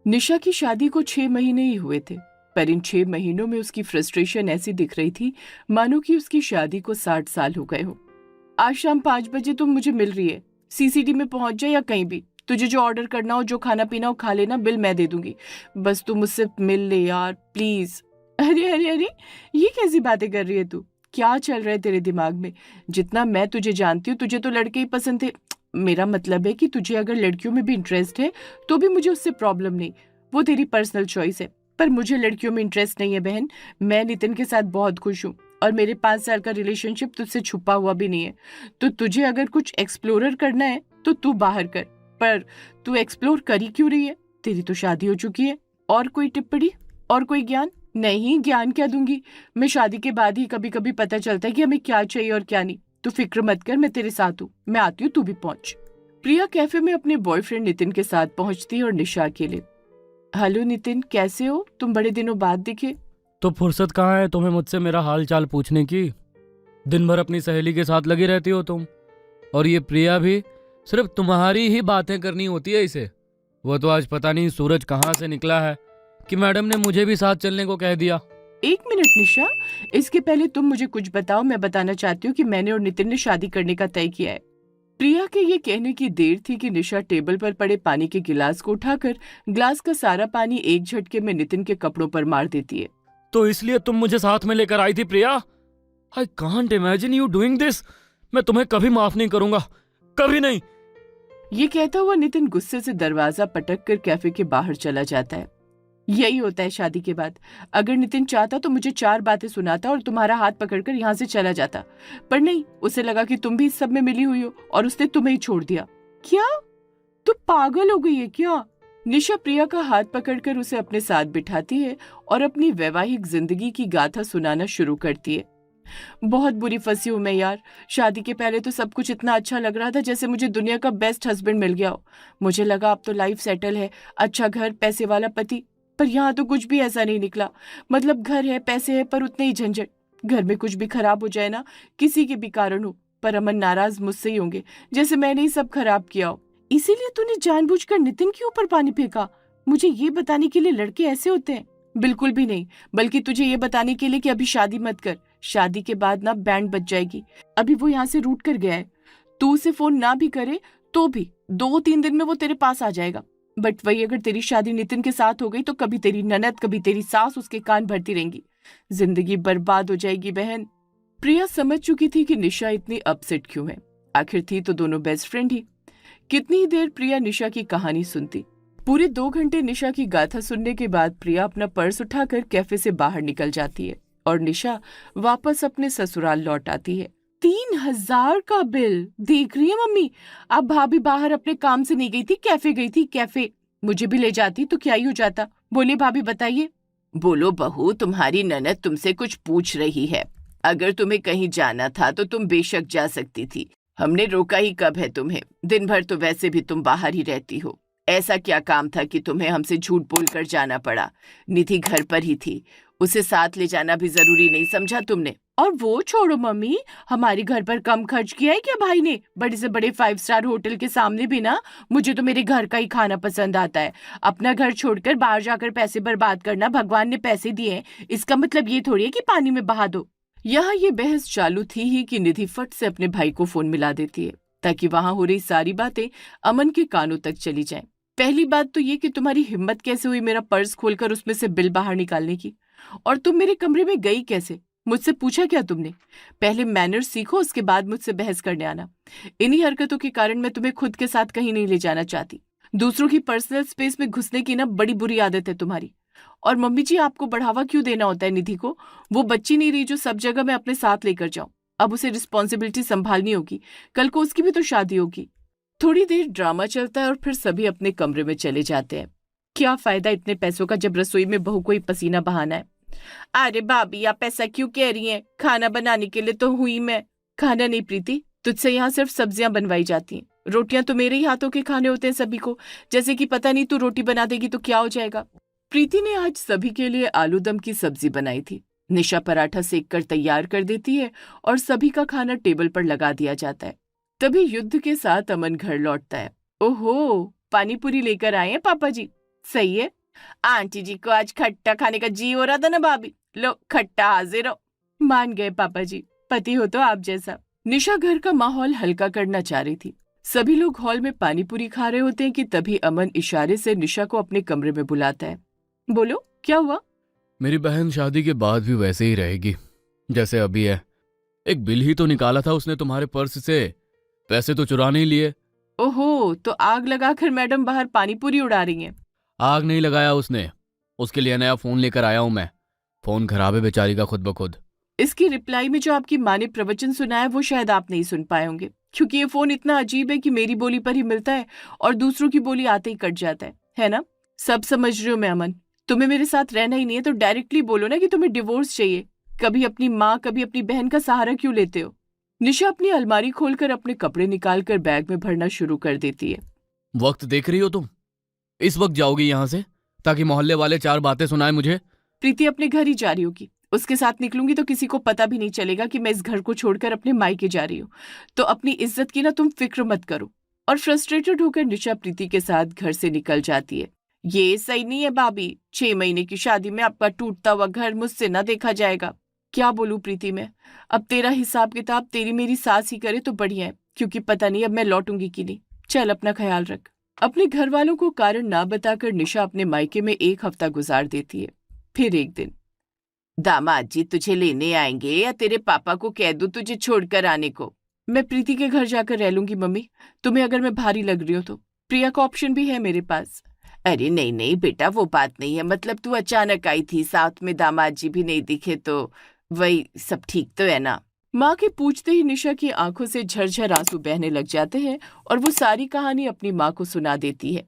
निशा की शादी को 6 महीने ही हुए थे, पर इन 6 महीनों में उसकी फ्रस्ट्रेशन ऐसी दिख रही थी मानो कि उसकी शादी को 60 साल हो गए हो। आज शाम 5 बजे तुम मुझे मिल रही है, सीसीडी में पहुंच जाए या कहीं भी। तुझे जो ऑर्डर करना हो, जो खाना पीना हो खा लेना, बिल मैं दे दूंगी। बस तू मुझसे मिल ले यार, प्लीज। अरे अरे अरे, ये कैसी बातें कर रही है तू? क्या चल रहा है तेरे दिमाग में? जितना मैं तुझे जानती हूँ, तुझे तो लड़के ही पसंद थे। मेरा मतलब है कि तुझे अगर लड़कियों में भी इंटरेस्ट है तो भी मुझे उससे प्रॉब्लम नहीं। वो तेरी पर्सनल चॉइस है, पर मुझे लड़कियों में इंटरेस्ट नहीं है बहन। मैं नितिन के साथ बहुत खुश हूँ और मेरे 5 साल का रिलेशनशिप तुझसे छुपा हुआ भी नहीं है। तो तुझे अगर कुछ एक्सप्लोरर करना है तो तू बाहर कर, पर तू एक्सप्लोर कर ही क्यों रही है? तेरी तो शादी हो चुकी है। और कोई टिप्पणी? और कोई ज्ञान? नहीं, ज्ञान क्या दूंगी? मैं शादी के बाद ही कभी कभी पता चलता है कि हमें क्या चाहिए और क्या नहीं। तू फिक्र मत कर, मैं तेरे साथ हूँ। मैं आती हूँ, तू भी पहुंच। प्रिया कैफे में अपने बॉयफ्रेंड नितिन के साथ पहुंचती है और निशा अकेले। हेलो नितिन, कैसे हो? तुम बड़े दिनों बाद दिखे। तो फुर्सत कहाँ है तुम्हें मुझसे मेरा हाल चाल पूछने की? दिन भर अपनी सहेली के साथ लगी रहती हो तुम। और ये प्रिया भी सिर्फ तुम्हारी ही बातें करनी होती है इसे। वो तो आज पता नहीं सूरज कहाँ से निकला है कि मैडम ने मुझे भी साथ चलने को कह दिया। 1 मिनट निशा, इसके पहले तुम मुझे कुछ बताओ। मैं बताना चाहती हूँ कि मैंने और नितिन ने शादी करने का तय किया है। प्रिया के ये कहने की देर थी कि निशा टेबल पर पड़े पानी के गिलास को उठाकर ग्लास का सारा पानी एक झटके में नितिन के कपड़ों पर मार देती है। तो इसलिए तुम मुझे साथ में लेकर आई थी Priya? I can't imagine you doing this. मैं तुम्हें कभी माफ नहीं करूंगा, कभी नहीं। ये कहता हुआ नितिन गुस्से से दरवाजा पटक कर कैफे के बाहर चला जाता है। यही होता है शादी के बाद। अगर नितिन चाहता तो मुझे 4 बातें सुनाता और तुम्हारा हाथ पकड़कर यहाँ से चला जाता, पर नहीं, उसे लगा कि तुम भी इस सब में मिली हुई हो और उसने तुम्हें ही छोड़ दिया। क्या तू पागल हो गई है क्या? निशा प्रिया का हाथ पकड़कर उसे अपने साथ बिठाती है और अपनी वैवाहिक जिंदगी की गाथा सुनाना शुरू करती है। बहुत बुरी फंसी हूं मैं यार। शादी के पहले तो सब कुछ इतना अच्छा लग रहा था, जैसे मुझे दुनिया का बेस्ट हस्बैंड मिल गया हो। मुझे लगा अब तो लाइफ सेटल है, अच्छा घर, पैसे वाला पति। पर यहाँ तो कुछ भी ऐसा नहीं निकला। मतलब घर है, पैसे है, पर उतने ही झंझट। घर में कुछ भी खराब हो जाए ना, किसी के भी कारण हो, पर अमन नाराज मुझसे ही होंगे, जैसे मैंने ही सब खराब किया हो। इसीलिए तूने जानबूझकर नितिन के ऊपर पानी फेंका? मुझे ये बताने के लिए लड़के ऐसे होते हैं? बिल्कुल भी नहीं, बल्कि तुझे ये बताने के लिए कि अभी शादी मत कर। शादी के बाद ना बैंड बज जाएगी। अभी वो यहाँ से रूट कर गया है। तू उसे फोन ना भी करे तो भी 2-3 दिन में वो तेरे पास आ जाएगा। बट वही अगर तेरी शादी नितिन के साथ हो गई तो कभी तेरी ननद, कभी तेरी सास उसके कान भरती रहेंगी। जिंदगी बर्बाद हो जाएगी बहन। प्रिया समझ चुकी थी कि निशा इतनी अपसेट क्यों है। आखिर थी तो दोनों बेस्ट फ्रेंड ही। कितनी ही देर प्रिया निशा की कहानी सुनती। पूरे 2 घंटे निशा की गाथा सुनने के बाद प्रिया अपना पर्स उठाकर कैफे से बाहर निकल जाती है और निशा वापस अपने ससुराल लौट आती है। 3,000 का बिल! देख रही है मम्मी, अब भाभी बाहर अपने काम से नहीं गई थी, कैफे गई थी। कैफे मुझे भी ले जाती तो क्या ही हो जाता। बोले भाभी, बताइए। बोलो बहू, तुम्हारी ननद तुमसे कुछ पूछ रही है। अगर तुम्हें कहीं जाना था तो तुम बेशक जा सकती थी। हमने रोका ही कब है तुम्हें? दिन भर तो वैसे भी तुम बाहर ही रहती हो। ऐसा क्या काम था कि तुम्हें हमसे झूठ बोलकर जाना पड़ा? निधि घर पर ही थी, उसे साथ ले जाना भी जरूरी नहीं समझा तुमने? और वो छोड़ो मम्मी, हमारे घर पर कम खर्च किया है क्या भाई ने? बड़े से बड़े 5 स्टार होटल के सामने भी ना, मुझे तो मेरे घर का ही खाना पसंद आता है। अपना घर छोड़कर बाहर जाकर पैसे बर्बाद करना, भगवान ने पैसे दिए हैं, इसका मतलब ये थोड़ी है कि पानी में बहा दो। यहाँ ये बहस चालू थी ही कि निधि फट से अपने भाई को फोन मिला देती है ताकि वहां हो रही सारी बातें अमन के कानों तक चली जाएं। पहली बात तो ये कि तुम्हारी हिम्मत कैसे हुई मेरा पर्स खोलकर उसमें से बिल बाहर निकालने की? और तुम मेरे कमरे में गई कैसे? मुझसे पूछा क्या तुमने? पहले मैनर्स सीखो, उसके बाद मुझसे बहस करने आना। इन्हीं हरकतों के कारण मैं तुम्हें खुद के साथ कहीं नहीं ले जाना चाहती। दूसरों की पर्सनल स्पेस में घुसने की ना बड़ी बुरी आदत है तुम्हारी। और मम्मी जी, आपको बढ़ावा क्यों देना होता है निधि को? वो बच्ची नहीं रही जो सब जगह मैं अपने साथ लेकर जाऊं। अब उसे रिस्पॉन्सिबिलिटी संभालनी होगी, कल को उसकी भी तो शादी होगी। थोड़ी देर ड्रामा चलता है और फिर सभी अपने कमरे में चले जाते हैं। क्या फायदा इतने पैसों का जब रसोई में बहू को ही पसीना बहाना है। अरे भाभी, आप ऐसा क्यों कह रही हैं? खाना बनाने के लिए तो हुई मैं। खाना नहीं प्रीति, तुझसे यहाँ सिर्फ सब्जियां बनवाई जाती हैं। रोटियां तो मेरे ही हाथों के खाने होते हैं सभी को, जैसे कि पता नहीं तू रोटी बना देगी तो क्या हो जाएगा। प्रीति ने आज सभी के लिए आलू दम की सब्जी बनाई थी। निशा पराठा सेक कर तैयार कर देती है और सभी का खाना टेबल पर लगा दिया जाता है। तभी युद्ध के साथ अमन घर लौटता है। ओहो, पानी पूरी लेकर आए हैं पापा जी? सही है। आंटी जी को आज खट्टा खाने का जी हो रहा था ना भाभी, लो खट्टा हाजिर हो। मान गए पापा जी, पति हो तो आप जैसा। निशा घर का माहौल हल्का करना चाह रही थी। सभी लोग हॉल में पानी पूरी खा रहे होते हैं कि तभी अमन इशारे से निशा को अपने कमरे में बुलाता है। बोलो क्या हुआ? मेरी बहन शादी के बाद भी वैसे ही रहेगी जैसे अभी है। एक बिल ही तो निकाला था उसने तुम्हारे पर्स से, पैसे तो चुरा नहीं लिए। ओहो, तो आग लगाकर मैडम बाहर पानी पूरी उड़ा रही हैं। आग नहीं लगाया उसने, उसके लिए नया फोन लेकर आया हूं मैं। फोन खराब है बेचारी का खुद ब खुद। इसकी रिप्लाई में जो आपकी माँ ने प्रवचन सुनाया वो शायद आप नहीं सुन पाए होंगे, क्योंकि ये फोन इतना अजीब है कि मेरी बोली पर ही मिलता है और दूसरों की बोली आते ही कट जाता है ना? सब समझ रही हूँ मैं अमन। तुम्हें मेरे साथ रहना ही नहीं है तो डायरेक्टली बोलो ना कि तुम्हें डिवोर्स चाहिए। कभी अपनी माँ कभी अपनी बहन का सहारा क्यों लेते हो? निशा अपनी अलमारी खोलकर अपने कपड़े निकालकर बैग में भरना शुरू कर देती है। वक्त देख रही हो तुम? इस वक्त जाओगी यहां से ताकि मोहल्ले वाले चार बातें सुनाए मुझे? प्रीति अपने घर ही जा रही होगी, उसके साथ निकलूंगी तो किसी को पता भी नहीं चलेगा कि मैं इस घर को छोड़कर अपने मायके जा रही हूँ। तो अपनी इज्जत की ना तुम फिक्र मत करो। और फ्रस्ट्रेटेड होकर निशा प्रीति के साथ घर से निकल जाती है। ये सही नहीं है भाभी, 6 महीने की शादी में आपका टूटता हुआ घर मुझसे ना देखा जाएगा। क्या बोलूं प्रीति मैं, अब तेरा हिसाब किताब तेरी मेरी सास ही करे तो बढ़िया है, क्योंकि पता नहीं अब मैं लौटूंगी कि नहीं। चल अपना ख्याल रख। अपने घर वालों को कारण ना बताकर निशा अपने मायके में 1 हफ्ता गुजार देती है। फिर एक दिन, दामाद जी तुझे लेने आएंगे या तेरे पापा को कह दूं तुझे छोड़कर आने को? मैं प्रीति के घर जाकर रह लूंगी मम्मी, तुम्हें अगर मैं भारी लग रही हूँ तो। प्रिया का ऑप्शन भी है मेरे पास। अरे नहीं नहीं बेटा, वो बात नहीं है, मतलब तू अचानक आई थी, साथ में दामाद जी भी नहीं दिखे, तो वही सब ठीक तो है ना? माँ के पूछते ही निशा की आंखों से झरझर आंसू बहने लग जाते हैं और वो सारी कहानी अपनी माँ को सुना देती है।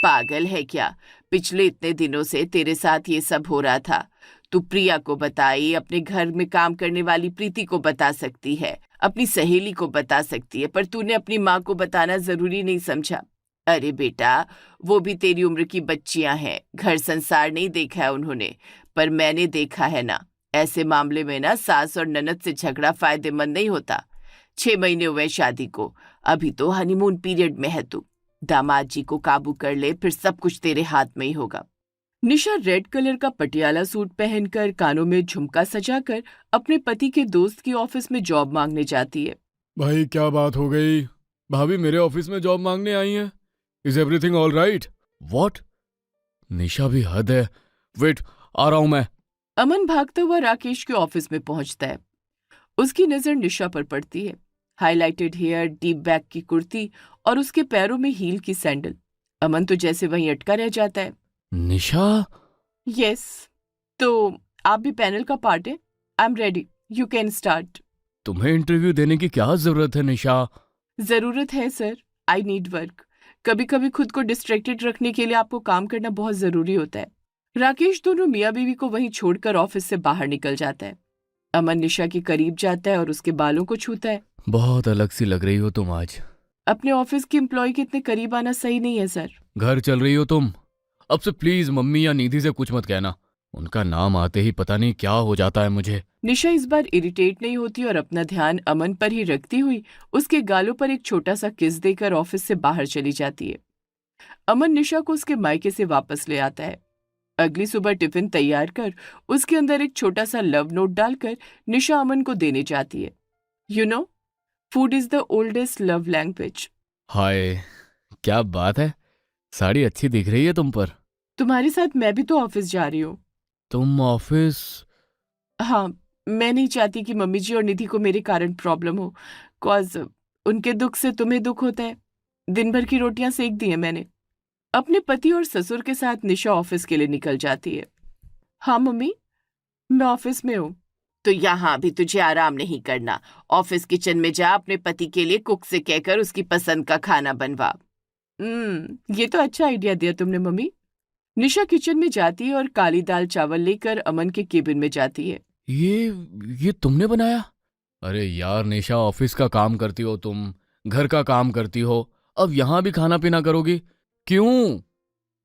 पागल है क्या? पिछले इतने दिनों से तेरे साथ ये सब हो रहा था। तू प्रिया को बताई, अपने घर में काम करने वाली प्रीति को बता सकती है, अपनी सहेली को बता सकती है, पर तूने अपनी माँ को बताना जरूरी नहीं समझा। अरे बेटा, वो भी तेरी उम्र की बच्चियां हैं, घर संसार नहीं देखा है उन्होंने, पर मैंने देखा है ना। ऐसे मामले में ना सास और ननद से झगड़ा फायदेमंद नहीं होता। 6 महीने हुए शादी को, अभी तो हनीमून पीरियड में है तू। दामाद जी को काबू कर ले, फिर सब कुछ तेरे हाथ में ही होगा। निशा रेड कलर का पटियाला सूट पहनकर कानों में झुमका सजाकर अपने पति के दोस्त की ऑफिस में जॉब मांगने जाती है। भाई क्या बात हो गई? भाभी मेरे ऑफिस में जॉब मांगने आई हैं। Is everything all right? What? Nisha भी हद है। वेट, आ रहा हूं मैं। अमन भागता हुआ राकेश के ऑफिस में पहुंचता है। उसकी नजर निशा पर पड़ती है। हाईलाइटेड हेयर, डीप बैक की कुर्ती और उसके पैरों में हील की सैंडल। अमन तो जैसे वहीं अटका रह जाता है। निशा? यस, तो आप भी पैनल का पार्ट है? I am ready, you can start. तुम्हें इंटरव्यू देने की क्या जरूरत है निशा? जरूरत है सर, आई नीड वर्क। कभी कभी खुद को डिस्ट्रैक्टेड रखने के लिए आपको काम करना बहुत जरूरी होता है। राकेश दोनों मियाँ बीवी को वहीं छोड़कर ऑफिस से बाहर निकल जाता है। अमन निशा के करीब जाता है और उसके बालों को छूता है। बहुत अलग सी लग रही हो तुम आज। अपने ऑफिस के एम्प्लॉय के इतने करीब आना सही नहीं है सर। घर चल रही हो तुम? अब से प्लीज मम्मी या निधि से कुछ मत कहना। उनका नाम आते ही पता नहीं क्या हो जाता है मुझे। निशा इस बार इरिटेट नहीं होती और अपना ध्यान अमन पर ही रखती हुई उसके गालों पर एक छोटा सा किस देकर ऑफिस से बाहर चली जाती है। अमन निशा को उसके मायके से वापस ले आता है। अगली सुबह टिफिन तैयार कर उसके अंदर एक छोटा सा लव नोट डालकर निशा अमन को देने जाती है। You know, food is the oldest love language. Hi, क्या बात है, साड़ी अच्छी दिख रही है तुम पर। तुम्हारे साथ मैं भी तो ऑफिस जा रही हूँ। तुम ऑफिस? हाँ, मैं नहीं चाहती कि मम्मी जी और निधि को मेरे कारण प्रॉब्लम हो, कॉज उनके दुख से तुम्हें दुख होता है। दिन भर की रोटियां सेक दी हैं मैंने। अपने पति और ससुर के साथ निशा ऑफिस के लिए निकल जाती है। हाँ मम्मी, मैं ऑफिस में हूँ। तो यहाँ भी तुझे आराम नहीं करना। ऑफिस किचन में जा, अपने पति के लिए कुक से कहकर उसकी पसंद का खाना बनवा। ये तो अच्छा आइडिया दिया तुमने मम्मी। निशा किचन में जाती है और काली दाल चावल लेकर अमन के केबिन में जाती है। ये तुमने बनाया? अरे यार निशा, ऑफिस का काम करती हो तुम, घर का काम करती हो, अब यहाँ भी खाना पीना करोगी? क्यों?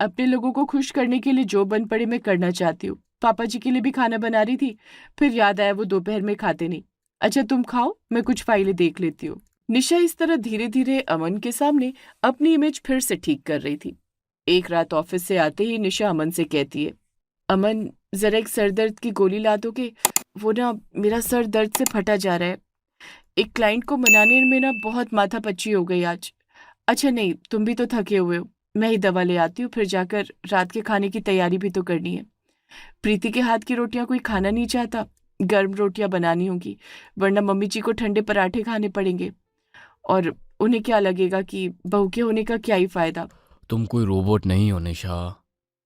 अपने लोगों को खुश करने के लिए जो बन पड़े मैं करना चाहती हूँ। पापा जी के लिए भी खाना बना रही थी, फिर याद आया वो दोपहर में खाते नहीं। अच्छा तुम खाओ, मैं कुछ फाइलें देख लेती हूँ। निशा इस तरह धीरे धीरे अमन के सामने अपनी इमेज फिर से ठीक कर रही थी। एक रात ऑफिस से आते ही निशा अमन से कहती है, अमन जरा एक सर दर्द की गोली ला दोगे? वो ना मेरा सर दर्द से फटा जा रहा है। एक क्लाइंट को मनाने में ना बहुत माथापच्ची हो गई आज। अच्छा नहीं, तुम भी तो थके हुए हो, मैं ही दवा ले आती हूँ, फिर जाकर रात के खाने की तैयारी भी तो करनी है। प्रीति के हाथ की रोटियां कोई खाना नहीं चाहता, गर्म रोटियां बनानी होगी, वरना मम्मी जी को ठंडे पराठे खाने पड़ेंगे और उन्हें क्या लगेगा कि बहू के होने का क्या ही फायदा। तुम कोई रोबोट नहीं हो निशा।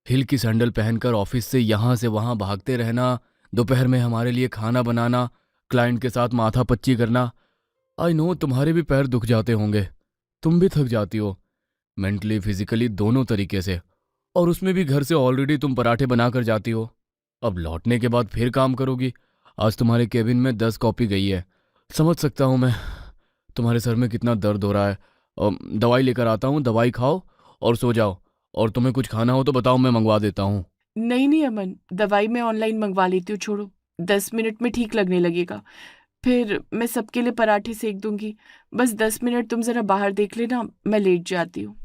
हिल की सैंडल पहनकर ऑफिस से यहाँ से वहाँ भागते रहना, दोपहर में हमारे लिए खाना बनाना, क्लाइंट के साथ माथा पच्ची करना। आई नो तुम्हारे भी पैर दुख जाते होंगे, तुम भी थक जाती हो, मेंटली फिजिकली दोनों तरीके से। और उसमें भी घर से ऑलरेडी तुम पराठे बना कर जाती हो, अब लौटने के बाद फिर काम करोगी। आज तुम्हारे केबिन में 10 कॉपी गई है। समझ सकता हूँ मैं तुम्हारे सर में कितना दर्द हो रहा है। दवाई लेकर आता हूँ, दवाई खाओ और सो जाओ। और तुम्हें कुछ खाना हो तो बताओ, मैं मंगवा देता हूँ। नहीं नहीं अमन, दवाई मैं ऑनलाइन मंगवा लेती हूँ, छोड़ो, 10 मिनट में ठीक लगने लगेगा। फिर मैं सबके लिए पराठे सेक दूंगी। बस 10 मिनट तुम जरा बाहर देख लेना, मैं लेट जाती हूँ।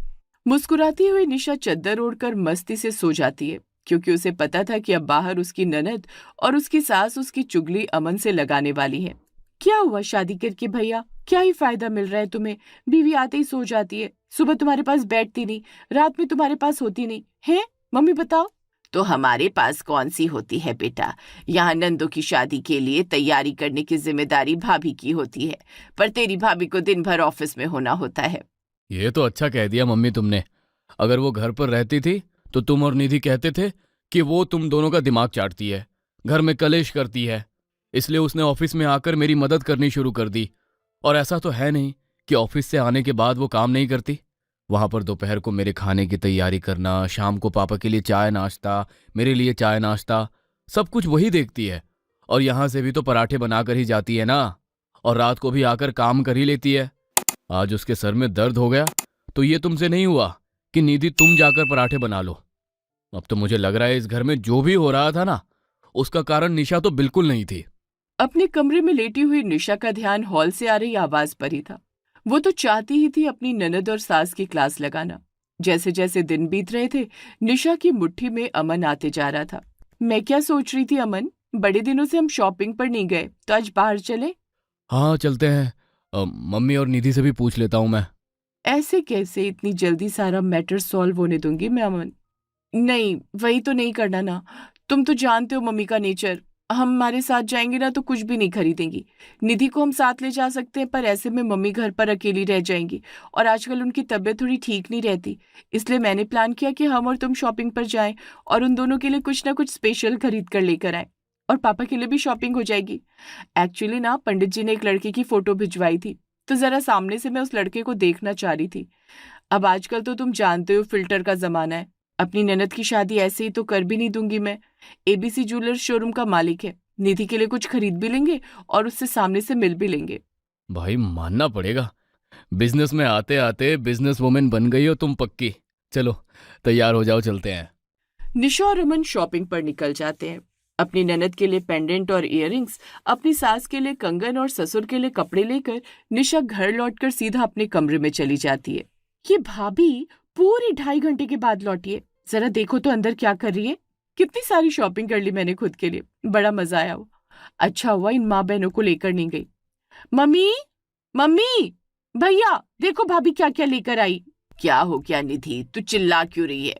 मुस्कुराती हुई निशा चद्दर ओढ़कर मस्ती से सो जाती है, क्योंकि उसे पता था कि अब बाहर उसकी ननद और उसकी सास उसकी चुगली अमन से लगाने वाली है। क्या हुआ शादी करके भैया, क्या ही फायदा मिल रहा है तुम्हें? बीवी आते ही सो जाती है, सुबह तुम्हारे पास बैठती नहीं, रात में तुम्हारे पास होती नहीं है। मम्मी बताओ। तो हमारे पास कौन सी होती है बेटा, यहाँ नंदो की शादी के लिए तैयारी करने की जिम्मेदारी भाभी की होती है, पर तेरी भाभी को दिन भर ऑफिस में होना होता है। ये तो अच्छा कह दिया मम्मी तुमने। अगर वो घर पर रहती थी तो तुम और निधि कहते थे कि वो तुम दोनों का दिमाग चाटती है, घर में कलेश करती है, इसलिए उसने ऑफिस में आकर मेरी मदद करनी शुरू कर दी। और ऐसा तो है नहीं कि ऑफिस से आने के बाद वो काम नहीं करती। वहां पर दोपहर को मेरे खाने की तैयारी करना, शाम को पापा के लिए चाय नाश्ता, मेरे लिए चाय नाश्ता, सब कुछ वही देखती है। और यहाँ से भी तो पराठे बनाकर ही जाती है ना, और रात को भी आकर काम कर ही लेती है। आज उसके सर में दर्द हो गया तो ये तुमसे नहीं हुआ कि निधि तुम जाकर पराठे बना लो। अब तो मुझे लग रहा है इस घर में जो भी हो रहा था ना, उसका कारण निशा तो बिल्कुल नहीं थी। अपने कमरे में लेटी हुई निशा का ध्यान हॉल से आ रही आवाज पर ही था। वो तो चाहती ही थी अपनी ननद और सास की क्लास लगाना। जैसे जैसे दिन बीत रहे थे, निशा की मुट्ठी में अमन आते जा रहा था। मैं क्या सोच रही थी अमन, बड़े दिनों से हम शॉपिंग पर नहीं गए, तो आज बाहर चले? हाँ चलते हैं। मम्मी और निधि से भी पूछ लेता हूँ मैं। ऐसे कैसे इतनी जल्दी सारा मैटर सॉल्व होने दूंगी मैं अमन? नहीं, वही तो नहीं करना ना। तुम तो जानते हो मम्मी का नेचर, हम हमारे साथ जाएंगे ना तो कुछ भी नहीं खरीदेंगी। निधि को हम साथ ले जा सकते हैं, पर ऐसे में मम्मी घर पर अकेली रह जाएंगी और आजकल उनकी तबीयत थोड़ी ठीक नहीं रहती। इसलिए मैंने प्लान किया कि हम और तुम शॉपिंग पर जाएं और उन दोनों के लिए कुछ ना कुछ स्पेशल खरीद कर लेकर आए, और पापा के लिए भी शॉपिंग हो जाएगी। एक्चुअली ना पंडित जी ने एक लड़के की फोटो भिजवाई थी, तो जरा सामने से मैं उस लड़के को देखना चाह रही थी। अब आजकल तो तुम जानते हो फिल्टर का जमाना है। अपनी ननद की शादी ऐसे ही तो कर भी नहीं दूंगी मैं। एबीसी ज्वेलर्स शोरूम का मालिक है, निधि के लिए कुछ खरीद भी लेंगे और उससे सामने से मिल भी लेंगे। भाई मानना पड़ेगा, बिजनेस में आते आते बिजनेस वुमेन बन गई हो तुम पक्की। चलो तैयार हो जाओ, चलते हैं। निशा और अमन शॉपिंग पर निकल जाते हैं। अपनी ननद के लिए पेंडेंट और इयररिंग्स, अपनी सास के लिए कंगन और ससुर के लिए कपड़े लेकर निशा घर लौटकर सीधा अपने कमरे में चली जाती है। ये भाभी पूरी 2.5 घंटे के बाद लौटी है, जरा देखो तो अंदर क्या कर रही है। कितनी सारी शॉपिंग कर ली मैंने खुद के लिए, बड़ा मजा आया वो। अच्छा हुआ इन माँ बहनों को लेकर नहीं गई। मम्मी, मम्मी, भैया देखो भाभी क्या क्या लेकर आई। क्या हो गया निधि, तू चिल्ला क्यों रही है?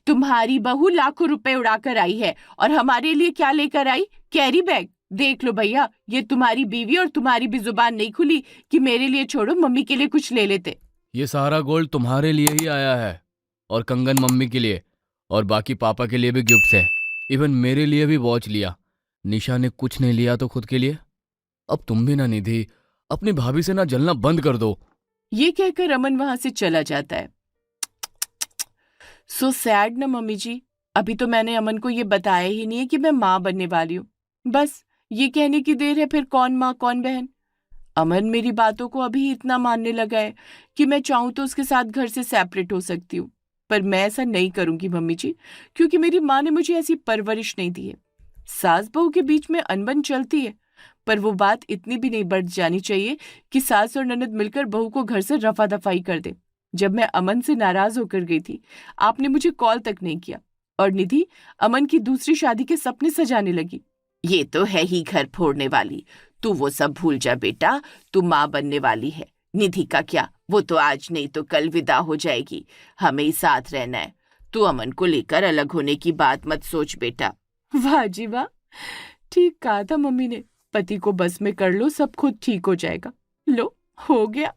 तुम्हारी बहू लाखों रुपए उड़ाकर आई है और हमारे लिए क्या लेकर आई? Carry bag. देख लो भैया, ये तुम्हारी बीवी और तुम्हारी भी जुबान नहीं खुली कि मेरे लिए छोड़ो मम्मी के लिए कुछ ले लेते। ये सारा गोल्ड तुम्हारे लिए ही आया है, और कंगन मम्मी के लिए, और बाकी पापा के लिए भी गिफ्ट्स है। इवन मेरे लिए भी वॉच लिया। निशा ने कुछ नहीं लिया तो खुद के लिए। अब तुम भी ना निधि, अपनी भाभी से ना जलना बंद कर दो। ये कहकर अमन वहां से चला जाता है। सो सैड ना मम्मी जी। अभी तो मैंने अमन को ये बताया ही नहीं है कि मैं माँ बनने वाली हूँ। बस ये कहने की देर है, फिर कौन माँ कौन बहन। अमन मेरी बातों को अभी इतना मानने लगा है कि मैं चाहूं तो उसके साथ घर से सेपरेट हो सकती हूँ, पर मैं ऐसा नहीं करूंगी मम्मी जी, क्योंकि मेरी माँ ने मुझे ऐसी परवरिश नहीं दी है। सास बहू के बीच में अनबन चलती है, पर वो बात इतनी भी नहीं बढ़ जानी चाहिए कि सास और ननद मिलकर बहू को घर से रफा दफाई कर दे। जब मैं अमन से नाराज होकर गई थी, आपने मुझे कॉल तक नहीं किया, और निधि अमन की दूसरी शादी के सपने सजाने लगी। ये तो है ही घर फोड़ने वाली। तू वो सब भूल जा बेटा, तू माँ बनने वाली है। निधि का क्या, वो तो आज नहीं तो कल विदा हो जाएगी। हमें ही साथ रहना है। तू अमन को लेकर अलग होने की बात मत सोच बेटा। वाह जी वाह, ठीक कहा था मम्मी ने। पति को बस में कर लो, सब खुद ठीक हो जाएगा। लो, हो गया।